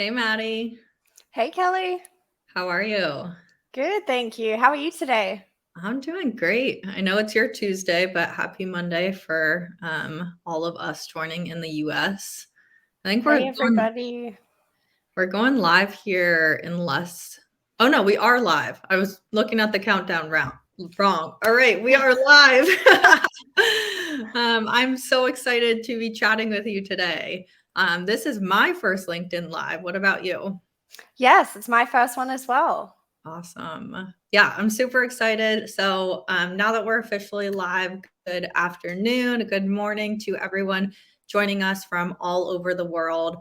Hey, Maddie. Hey, Kelly. How are you? Good, thank you. How are you today? I'm doing great. I know it's your Tuesday, but happy Monday for all of us joining in the US. I think Hey, everybody. we're going live here in less. Oh no, we are live. I was looking at the countdown round. Wrong. All right, we are live. I'm so excited to be chatting with you today. This is my first LinkedIn Live. What about you? Yes, it's my first one as well. Awesome. Yeah, I'm super excited. So now that we're officially live, good afternoon, good morning to everyone joining us from all over the world.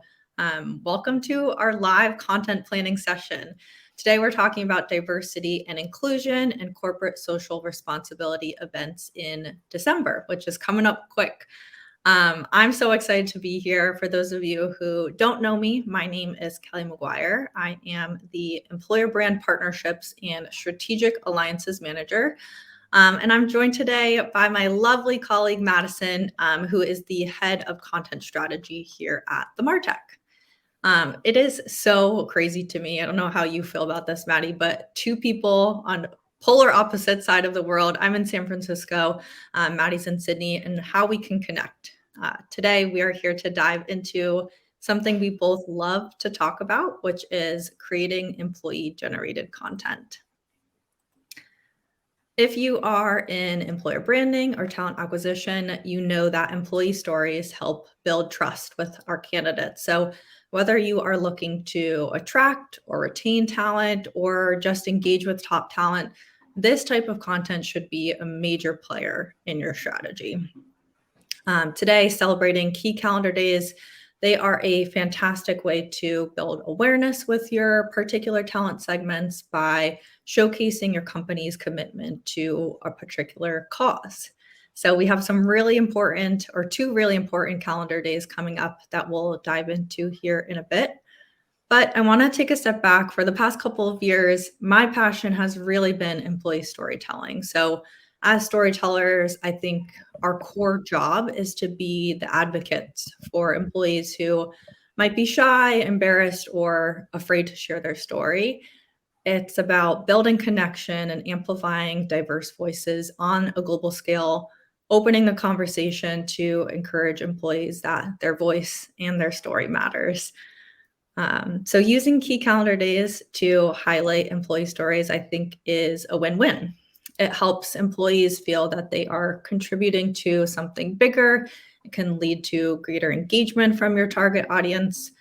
Welcome to our live content planning session. Today, we're talking about diversity and inclusion and corporate social responsibility events in December, which is coming up quick. I'm so excited to be here. For those of you who don't know me, my name is Kelly Maguire. I am the Employer Brand Partnerships and Strategic Alliances Manager. And I'm joined today by my lovely colleague, Madison, who is the head of content strategy here at the MarTech. It is so crazy to me. I don't know how you feel about this, Maddie, but two people on polar opposite side of the world. I'm in San Francisco, Maddie's in Sydney, and how we can connect. Today, we are here to dive into something we both love to talk about, which is creating employee-generated content. If you are in employer branding or talent acquisition, you know that employee stories help build trust with our candidates. So whether you are looking to attract or retain talent or just engage with top talent, this type of content should be a major player in your strategy. Today, celebrating key calendar days, they are a fantastic way to build awareness with your particular talent segments by showcasing your company's commitment to a particular cause. So we have some really important, or two really important calendar days coming up that we'll dive into here in a bit. But I want to take a step back. For the past couple of years, my passion has really been employee storytelling. So as storytellers, I think our core job is to be the advocates for employees who might be shy, embarrassed, or afraid to share their story. It's about building connection and amplifying diverse voices on a global scale, opening the conversation to encourage employees that their voice and their story matters. So using key calendar days to highlight employee stories, I think, is a win-win. It helps employees feel that they are contributing to something bigger. It can lead to greater engagement from your target audience.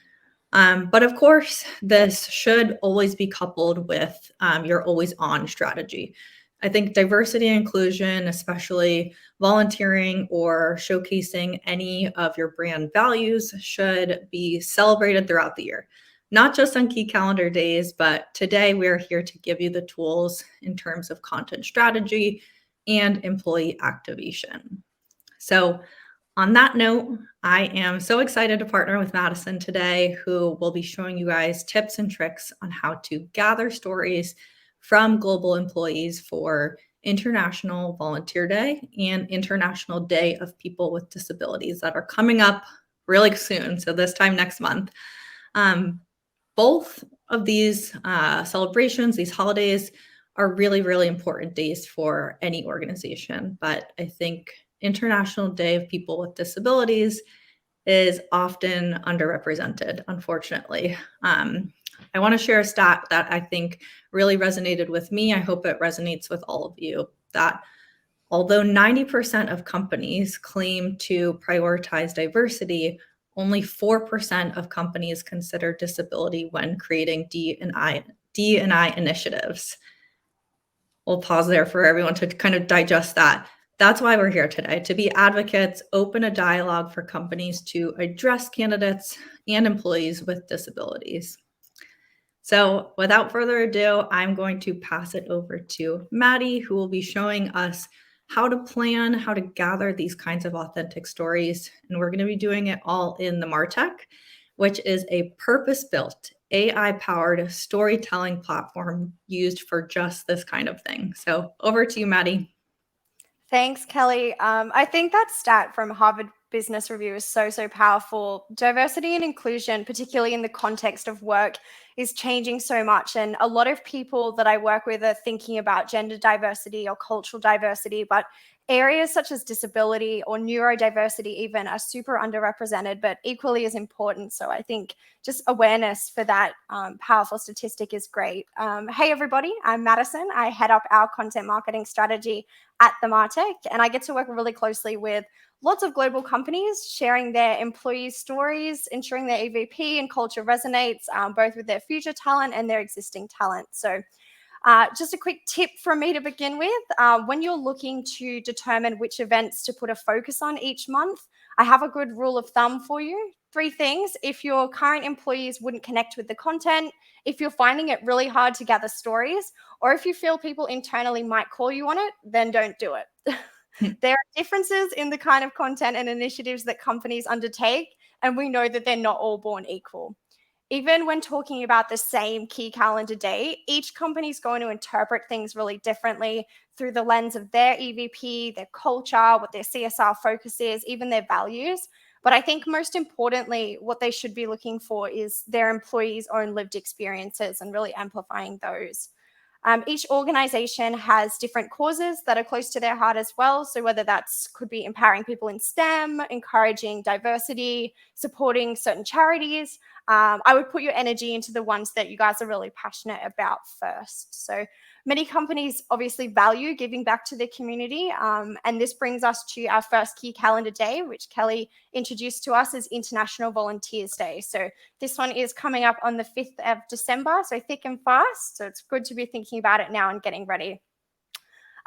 But of course, this should always be coupled with your always on strategy. I think diversity and inclusion, especially volunteering or showcasing any of your brand values, should be celebrated throughout the year. Not just on key calendar days, but today we're here to give you the tools in terms of content strategy and employee activation. So on that note, I am so excited to partner with Madison today, who will be showing you guys tips and tricks on how to gather stories from global employees for International Volunteer Day and International Day of People with Disabilities that are coming up really soon. So this time next month. Both of these celebrations, these holidays, are really, really important days for any organization. But I think International Day of People with Disabilities is often underrepresented, unfortunately. I want to share a stat that I think really resonated with me. I hope it resonates with all of you, that although 90% of companies claim to prioritize diversity, only 4% of companies consider disability when creating D&I initiatives. We'll pause there for everyone to kind of digest that. That's why we're here today, to be advocates, open a dialogue for companies to address candidates and employees with disabilities. So without further ado, I'm going to pass it over to Maddie, who will be showing us how to plan, how to gather these kinds of authentic stories. And we're going to be doing it all in the MarTech, which is a purpose-built, AI-powered storytelling platform used for just this kind of thing. So over to you, Maddie. Thanks, Kelly. I think that stat from Harvard business review is so, so powerful. Diversity and inclusion, particularly in the context of work, is changing so much. And a lot of people that I work with are thinking about gender diversity or cultural diversity, but areas such as disability or neurodiversity even are super underrepresented, but equally as important. So I think just awareness for that powerful statistic is great. Hey, everybody, I'm Madison. I head up our content marketing strategy at the Martech, and I get to work really closely with lots of global companies sharing their employees' stories, ensuring their EVP and culture resonates both with their future talent and their existing talent. So just a quick tip from me to begin with. When you're looking to determine which events to put a focus on each month, I have a good rule of thumb for you. 3 things. If your current employees wouldn't connect with the content, if you're finding it really hard to gather stories, or if you feel people internally might call you on it, then don't do it. There are differences in the kind of content and initiatives that companies undertake, and we know that they're not all born equal. Even when talking about the same key calendar day, each company is going to interpret things really differently through the lens of their EVP, their culture, what their CSR focus is, even their values. But I think most importantly, what they should be looking for is their employees' own lived experiences and really amplifying those. Each organization has different causes that are close to their heart as well. So whether that's could be empowering people in STEM, encouraging diversity, supporting certain charities, I would put your energy into the ones that you guys are really passionate about first. So many companies obviously value giving back to their community. And this brings us to our first key calendar day, which Kelly introduced to us as International Volunteers Day. So this one is coming up on the 5th of December, so thick and fast. So it's good to be thinking about it now and getting ready.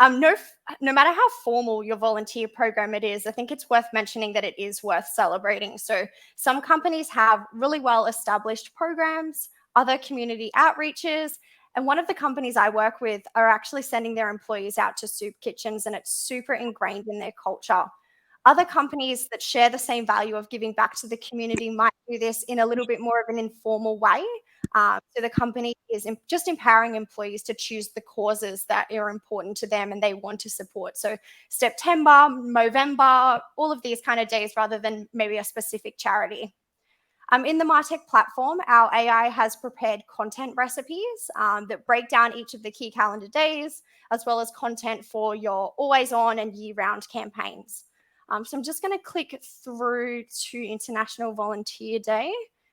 No matter how formal your volunteer program it is, I think it's worth mentioning that it is worth celebrating. So some companies have really well-established programs, other community outreaches, and one of the companies I work with are actually sending their employees out to soup kitchens, and it's super ingrained in their culture. Other companies that share the same value of giving back to the community might do this in a little bit more of an informal way. So the company is just empowering employees to choose the causes that are important to them and they want to support. So September, November, all of these kind of days rather than maybe a specific charity. In the Martech platform, our AI has prepared content recipes that break down each of the key calendar days, as well as content for your always on and year-round campaigns. So I'm just going to click through to International Volunteer Day,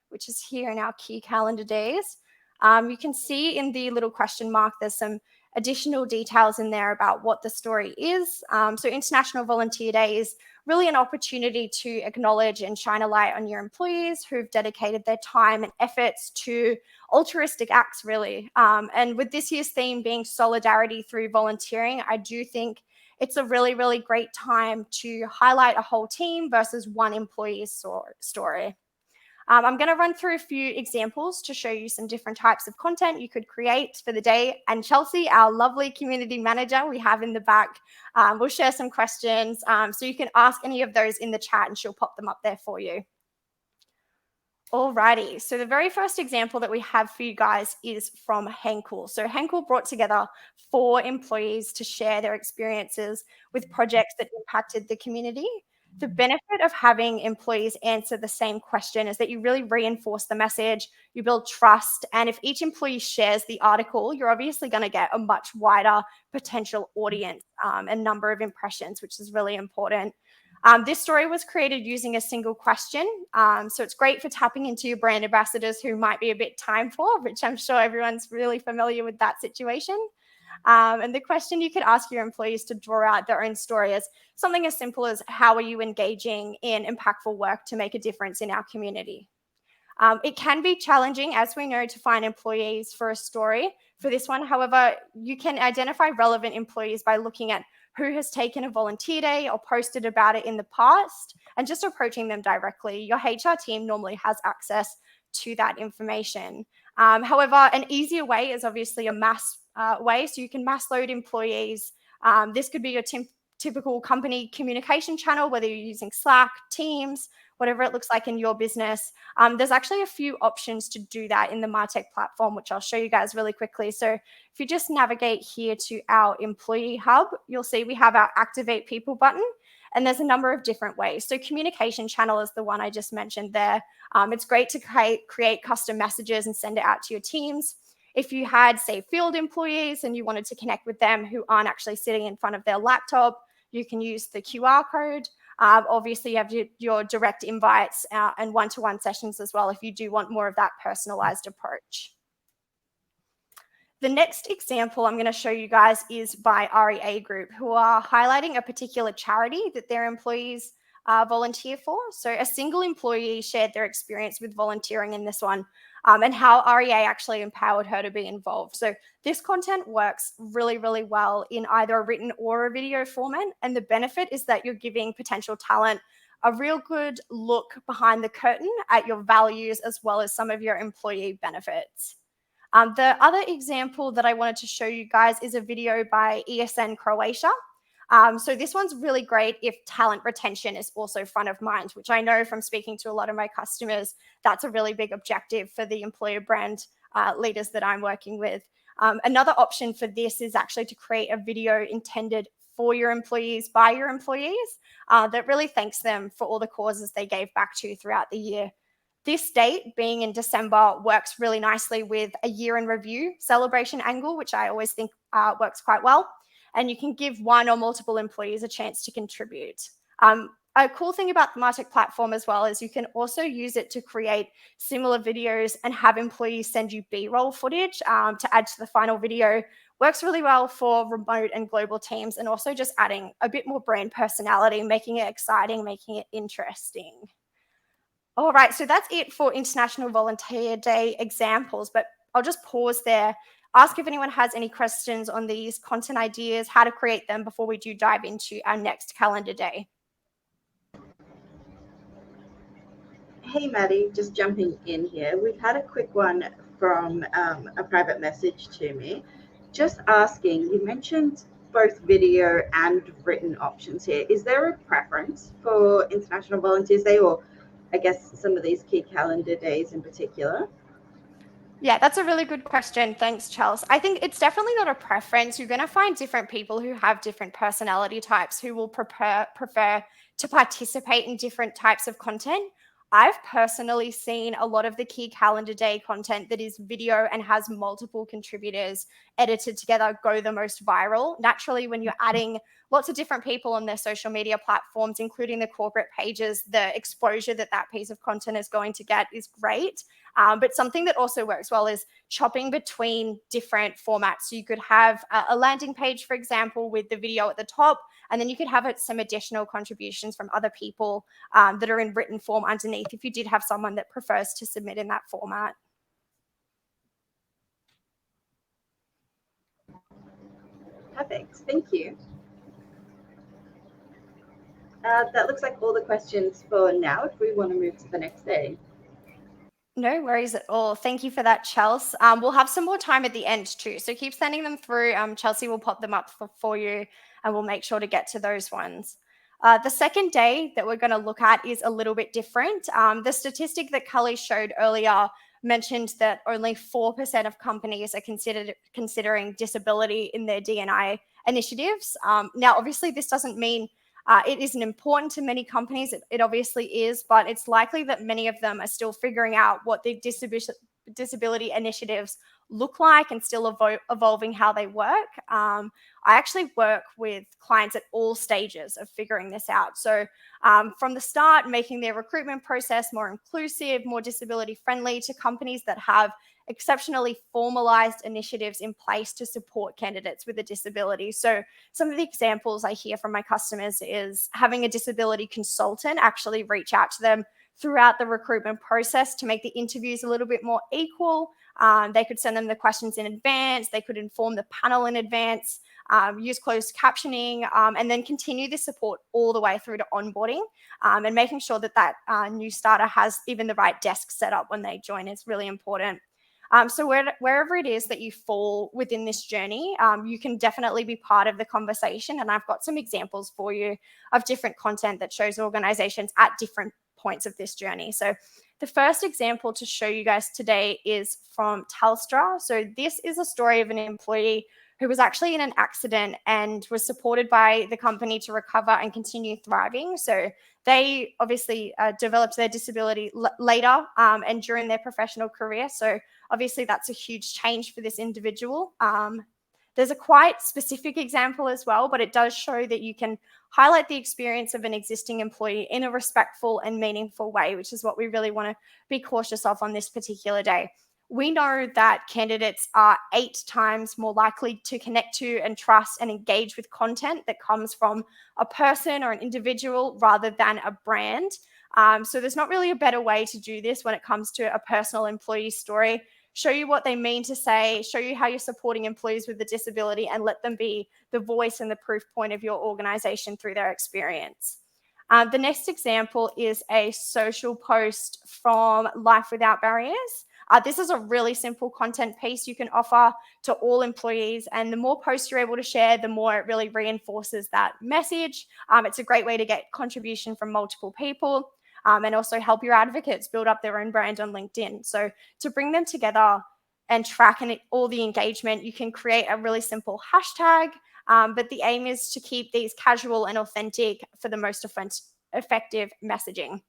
which is here in our key calendar days. You can see in the little question mark, there's some additional details in there about what the story is. So International Volunteer Day is really an opportunity to acknowledge and shine a light on your employees who've dedicated their time and efforts to altruistic acts, really. And with this year's theme being solidarity through volunteering, I do think it's a really, really great time to highlight a whole team versus one employee's story. I'm going to run through a few examples to show you some different types of content you could create for the day. And Chelsea, our lovely community manager we have in the back, will share some questions. So you can ask any of those in the chat and she'll pop them up there for you. Alrighty, so the very first example that we have for you guys is from Henkel. So Henkel brought together 4 employees to share their experiences with projects that impacted the community. The benefit of having employees answer the same question is that you really reinforce the message, you build trust, and if each employee shares the article, you're obviously going to get a much wider potential audience and number of impressions, which is really important. This story was created using a single question, so it's great for tapping into your brand ambassadors who might be a bit time poor, which I'm sure everyone's really familiar with that situation. And the question you could ask your employees to draw out their own story is something as simple as, how are you engaging in impactful work to make a difference in our community? It can be challenging, as we know, to find employees for a story. For this one, however, you can identify relevant employees by looking at who has taken a volunteer day or posted about it in the past and just approaching them directly. Your HR team normally has access to that information. However, an easier way is obviously a mass way. So you can mass load employees. This could be your typical company communication channel, whether you're using Slack, Teams, whatever it looks like in your business. There's actually a few options to do that in the Martech platform, which I'll show you guys really quickly. So if you just navigate here to our employee hub, you'll see we have our Activate People button. And there's a number of different ways. So communication channel is the one I just mentioned there. It's great to create custom messages and send it out to your teams. If you had, say, field employees and you wanted to connect with them who aren't actually sitting in front of their laptop, you can use the QR code. Obviously, you have your direct invites and one-to-one sessions as well if you do want more of that personalized approach. The next example I'm going to show you guys is by REA Group, who are highlighting a particular charity that their employees volunteer for. So a single employee shared their experience with volunteering in this one and how REA actually empowered her to be involved. So this content works really, really well in either a written or a video format. And the benefit is that you're giving potential talent a real good look behind the curtain at your values as well as some of your employee benefits. The other example that I wanted to show you guys is a video by ESN Croatia. So this one's really great if talent retention is also front of mind, which I know from speaking to a lot of my customers, that's a really big objective for the employer brand leaders that I'm working with. Another option for this is actually to create a video intended for your employees, by your employees, that really thanks them for all the causes they gave back to throughout the year. This date, being in December, works really nicely with a year in review celebration angle, which I always think works quite well. And you can give one or multiple employees a chance to contribute. A cool thing about the Martech platform as well is you can also use it to create similar videos and have employees send you B-roll footage to add to the final video. Works really well for remote and global teams, and also just adding a bit more brand personality, making it exciting, making it interesting. All right, so that's it for International Volunteer Day examples, but I'll just pause there, ask if anyone has any questions on these content ideas, how to create them before we do dive into our next calendar day. Hey, Maddie, just jumping in here. We've had a quick one from a private message to me, just asking, you mentioned both video and written options here. Is there a preference for International Volunteers Day, or I guess some of these key calendar days in particular? Yeah, that's a really good question. Thanks, Chels. I think it's definitely not a preference. You're going to find different people who have different personality types who will prefer to participate in different types of content. I've personally seen a lot of the key calendar day content that is video and has multiple contributors edited together go the most viral. Naturally, when you're adding lots of different people on their social media platforms, including the corporate pages, the exposure that that piece of content is going to get is great. But something that also works well is chopping between different formats. So you could have a landing page, for example, with the video at the top, and then you could have some additional contributions from other people that are in written form underneath if you did have someone that prefers to submit in that format. Perfect, thank you. That looks like all the questions for now, if we want to move to the next day. No worries at all. Thank you for that, Chelsea. We'll have some more time at the end too, so keep sending them through. Chelsea will pop them up for you, and we'll make sure to get to those ones. The second day that we're going to look at is a little bit different. The statistic that Cully showed earlier mentioned that only 4% of companies are considering disability in their D&I initiatives. Now, obviously, this doesn't mean it isn't important to many companies. It obviously is, but it's likely that many of them are still figuring out what the disability initiatives look like and still evolving how they work. I actually work with clients at all stages of figuring this out. So from the start, making their recruitment process more inclusive, more disability friendly, to companies that have exceptionally formalized initiatives in place to support candidates with a disability. So some of the examples I hear from my customers is having a disability consultant actually reach out to them throughout the recruitment process to make the interviews a little bit more equal. They could send them the questions in advance. They could inform the panel in advance, use closed captioning, and then continue this support all the way through to onboarding, and making sure that that new starter has even the right desk set up when they join is really important. So wherever it is that you fall within this journey, you can definitely be part of the conversation. And I've got some examples for you of different content that shows organizations at different points of this journey. So the first example to show you guys today is from Telstra. So this is a story of an employee who was actually in an accident and was supported by the company to recover and continue thriving. So they obviously developed their disability later and during their professional career. So obviously that's a huge change for this individual. There's a quite specific example as well, but it does show that you can highlight the experience of an existing employee in a respectful and meaningful way, which is what we really want to be cautious of on this particular day. We know that candidates are 8 times more likely to connect to and trust and engage with content that comes from a person or an individual rather than a brand. So there's not really a better way to do this when it comes to a personal employee story. Show you what they mean to say, show you how you're supporting employees with a disability, and let them be the voice and the proof point of your organization through their experience. The next example is a social post from Life Without Barriers. This is a really simple content piece you can offer to all employees, and the more posts you're able to share, the more it really reinforces that message. It's a great way to get contribution from multiple people. And also help your advocates build up their own brand on LinkedIn. So to bring them together and track all the engagement, you can create a really simple hashtag, but the aim is to keep these casual and authentic for the most effective messaging.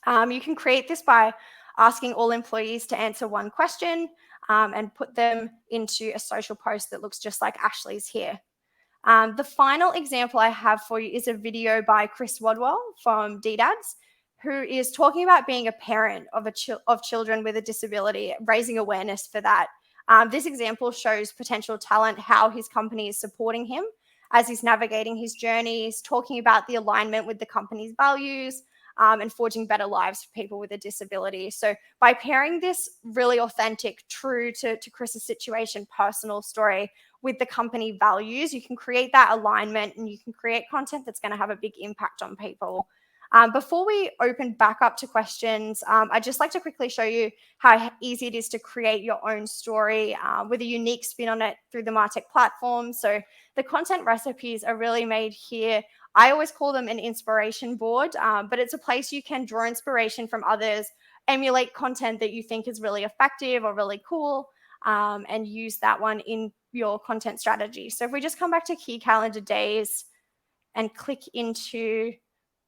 You can create this by asking all employees to answer one question and put them into a social post that looks just like Ashley's here. The final example I have for you is a video by Chris Wadwell from Ddads, who is talking about being a parent of children with a disability, raising awareness for that. This example shows potential talent, how his company is supporting him as he's navigating his journeys, talking about the alignment with the company's values, and forging better lives for people with a disability. So by pairing this really authentic, true to Chris's situation, personal story with the company values, you can create that alignment and you can create content that's going to have a big impact on people. Before we open back up to questions, I'd just like to quickly show you how easy it is to create your own story with a unique spin on it through the Martech platform. So the content recipes are really made here. I always call them an inspiration board, but it's a place you can draw inspiration from others, emulate content that you think is really effective or really cool, and use that one in your content strategy. So if we just come back to key calendar days and click into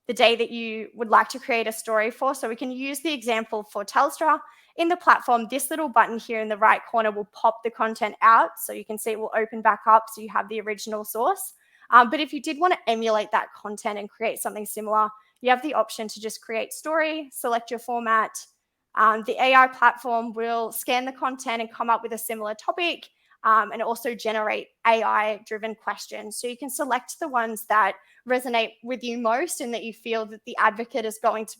the day that you would like to create a story for. So we can use the example for Telstra. In the platform, this little button here in the right corner will pop the content out. So you can see it will open back up so you have the original source. But if you did want to emulate that content and create something similar, you have the option to just create story, select your format. The AI platform will scan the content and come up with a similar topic, and also generate AI-driven questions. So you can select the ones that resonate with you most and that you feel that the advocate is going to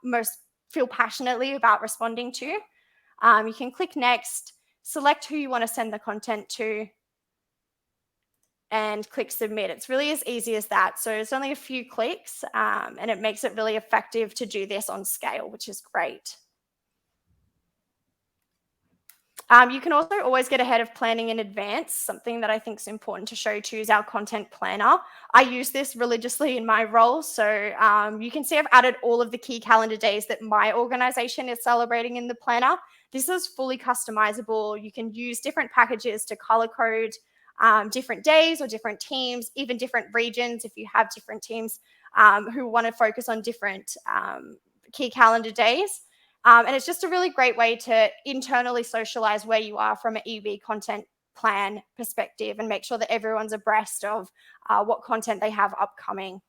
most feel passionately about responding to. You can click next, select who you want to send the content to, and click submit. It's really as easy as that. So it's only a few clicks, and it makes it really effective to do this on scale, which is great. You can also always get ahead of planning in advance. Something that I think is important to show too is our content planner. I use this religiously in my role. So you can see I've added all of the key calendar days that my organization is celebrating in the planner. This is fully customizable. You can use different packages to color code different days or different teams, even different regions if you have different teams who want to focus on different key calendar days. And it's just a really great way to internally socialize where you are from an EB content plan perspective and make sure that everyone's abreast of what content they have upcoming.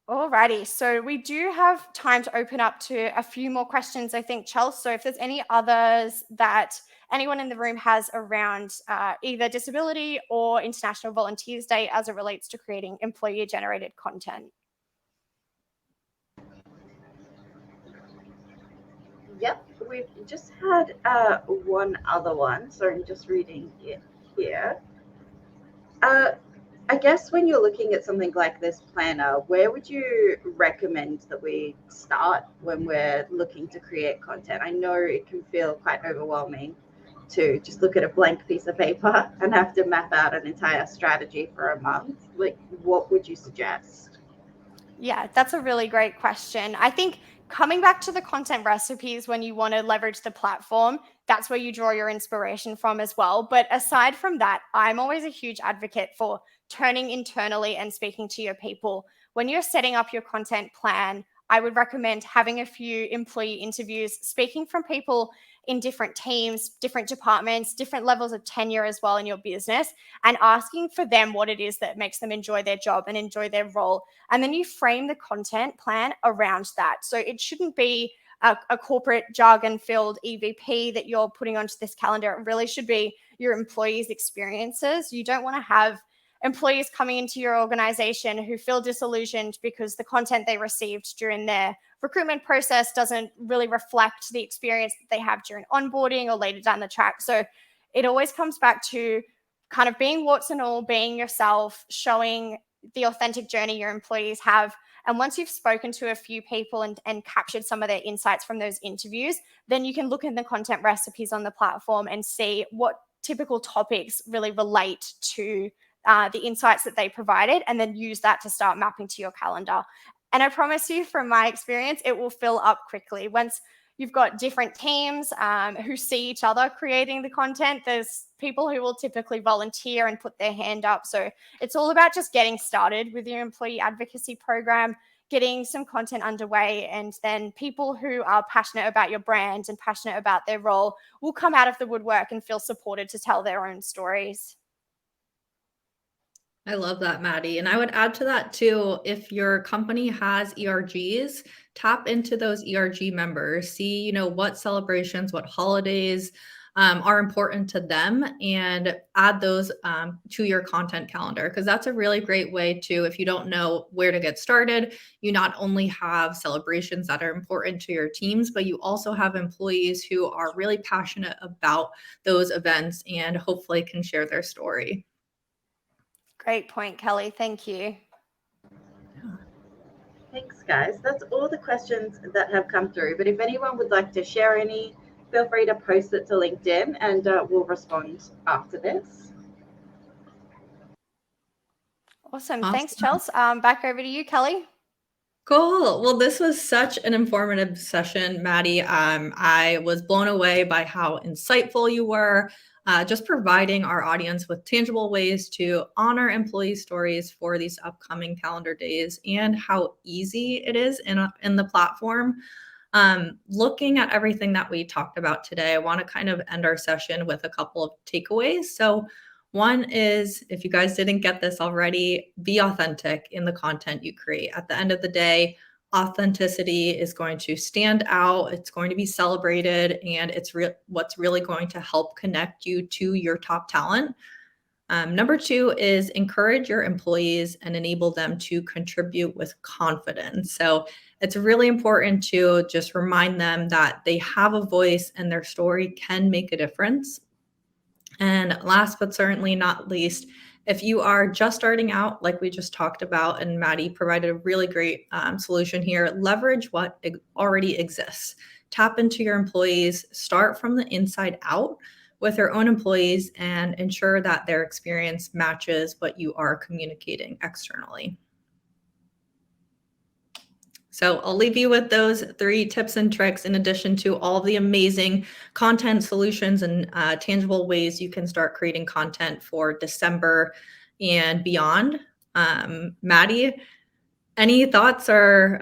Alrighty, so we do have time to open up to a few more questions, I think, Chelsea. So if there's any others that anyone in the room has around either disability or International Volunteers Day as it relates to creating employer-generated content. Yep, we've just had one other one. So I'm just reading it here. I guess when you're looking at something like this planner, where would you recommend that we start when we're looking to create content? I know it can feel quite overwhelming to just look at a blank piece of paper and have to map out an entire strategy for a month. Like, what would you suggest? Yeah, that's a really great question. I think coming back to the content recipes when you want to leverage the platform, that's where you draw your inspiration from as well. But aside from that, I'm always a huge advocate for turning internally and speaking to your people. When you're setting up your content plan, I would recommend having a few employee interviews, speaking from people in different teams, different departments, different levels of tenure as well in your business, and asking for them what it is that makes them enjoy their job and enjoy their role. And then you frame the content plan around that. So it shouldn't be a corporate jargon-filled EVP that you're putting onto this calendar. It really should be your employees' experiences. You don't want to have employees coming into your organization who feel disillusioned because the content they received during their recruitment process doesn't really reflect the experience that they have during onboarding or later down the track. So it always comes back to kind of being warts and all, being yourself, showing the authentic journey your employees have. And once you've spoken to a few people and captured some of their insights from those interviews, then you can look in the content recipes on the platform and see what typical topics really relate to the insights that they provided, and then use that to start mapping to your calendar. And I promise you, from my experience, it will fill up quickly. Once you've got different teams who see each other creating the content, there's people who will typically volunteer and put their hand up. So it's all about just getting started with your employee advocacy program, getting some content underway, and then people who are passionate about your brand and passionate about their role will come out of the woodwork and feel supported to tell their own stories. I love that, Maddie. And I would add to that too, if your company has ERGs, tap into those ERG members, see, what celebrations, what holidays are important to them, and add those to your content calendar. Because that's a really great way to, if you don't know where to get started, you not only have celebrations that are important to your teams, but you also have employees who are really passionate about those events and hopefully can share their story. Great point, Kelly. Thank you. Thanks, guys. That's all the questions that have come through. But if anyone would like to share any, feel free to post it to LinkedIn, and we'll respond after this. Awesome. Thanks, Chelsea. Back over to you, Kelly. Cool. Well, this was such an informative session, Maddie. I was blown away by how insightful you were, just providing our audience with tangible ways to honor employee stories for these upcoming calendar days, and how easy it is in the platform. Looking at everything that we talked about today, I want to kind of end our session with a couple of takeaways. So one is, if you guys didn't get this already, be authentic in the content you create. At the end of the day, authenticity is going to stand out. It's going to be celebrated, and it's what's really going to help connect you to your top talent. Number two is encourage your employees and enable them to contribute with confidence. So it's really important to just remind them that they have a voice and their story can make a difference. And last but certainly not least, if you are just starting out, like we just talked about, and Maddie provided a really great solution here, leverage what already exists. Tap into your employees, start from the inside out with your own employees, and ensure that their experience matches what you are communicating externally. So I'll leave you with those 3 tips and tricks, in addition to all the amazing content solutions and tangible ways you can start creating content for December and beyond. Maddie, any thoughts or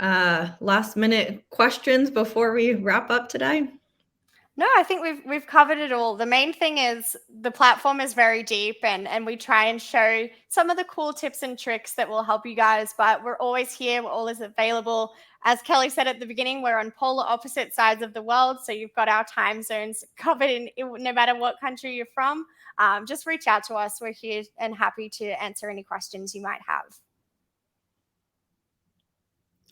last minute questions before we wrap up today? No, I think we've covered it all. The main thing is the platform is very deep, and we try and show some of the cool tips and tricks that will help you guys, but we're always here, we're always available. As Kelly said at the beginning, we're on polar opposite sides of the world, so you've got our time zones covered in no matter what country you're from. Just reach out to us. We're here and happy to answer any questions you might have.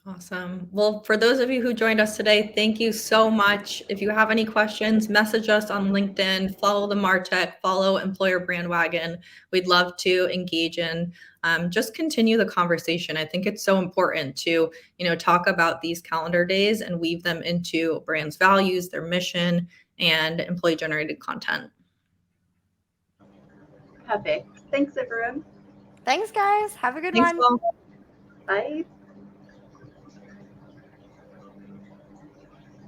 Awesome. Well, for those of you who joined us today, thank you so much. If you have any questions, message us on LinkedIn, follow the MarTech, follow Employer Brandwagon. We'd love to engage in, just continue the conversation. I think it's so important to, talk about these calendar days and weave them into brands' values, their mission, and employee generated content. Perfect. Thanks, everyone. Thanks, guys. Have a good Thanks, one. Paul. Bye.